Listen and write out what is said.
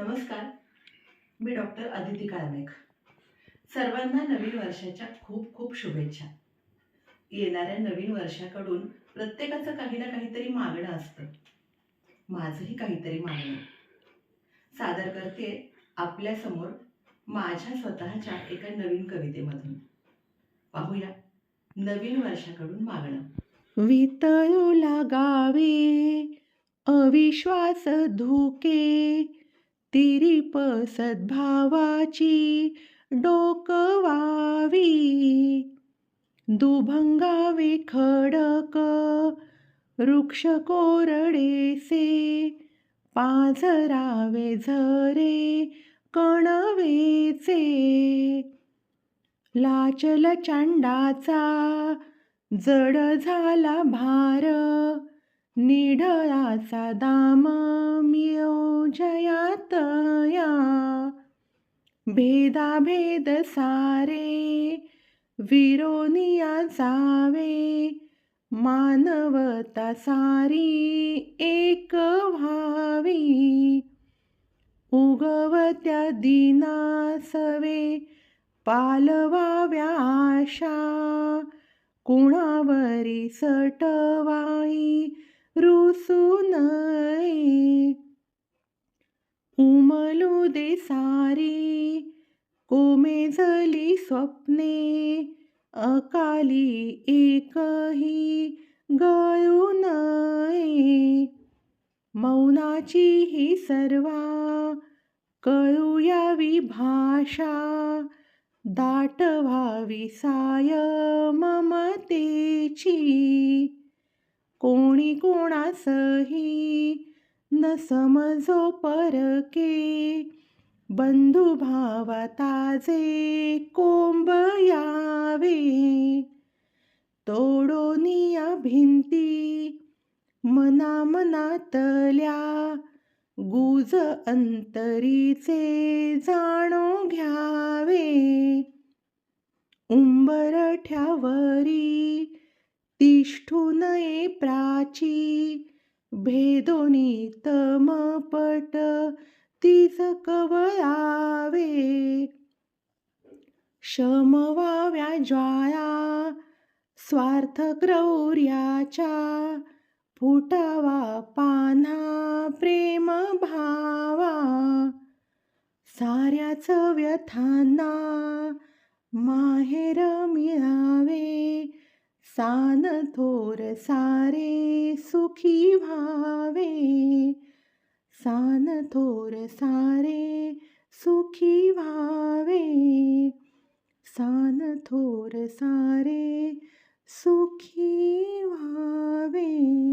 नमस्कार. मी डॉक्टर अदिती कार्मेक. सर्वांना नवीन वर्षाच्या खूप खूप शुभेच्छा. येणाऱ्या नवीन वर्षाकडून प्रत्येकाचं काही ना काहीतरी मागणं असतं. माझंही काहीतरी मागणं आहे. सादर करते आपल्यासमोर माझ्या स्वतःच्या एका नवीन कवितेमधून. पाहूया नवीन वर्षाकडून मागणं. वितळू लागावे अविश्वास धुके, तिरीप सद्भावाची डोकवावी. दुभंगावे खडक वृक्ष कोरडेसे, पाझरावे झरे कणवेचे. लाचल चांडाचा जड झाला भार, निढळाचा दाम जयात या. भेदाभेद सारे विरोनिया जावे, मानवता सारी एक व्हावी. उगवत्या दिनासवे पालवाव्या आशा, कुणावरी सटवाई रुसू नये. उमलू दे सारी कोमेजली स्वप्ने, अकाली एकही गळू नये. मौनाची ही सर्वा कळू यावी भाषा, दाट व्हावी साय ममतेची. कोणी कोणासही न समजो परके, बंधुभावा ताजे कोंब यावे. तोडोनिया भिंती मनामनातल्या, गुज अंतरीचे जाणो घ्यावे. उंबरठ्यावरी तिष्ठू नये प्राची, भेदोनी तमपट तीच कवळावे. शमवाव्या ज्वाळा स्वार्थ क्रौर्याच्या, फुटावा पान्हा प्रेम भावा. साऱ्याच व्यथांना माहेर मिळावे, सान थोर सारे सुखी व्हावे. सान थोर सारे सुखी व्हावे. सान थोर सारे सुखी व्हावे.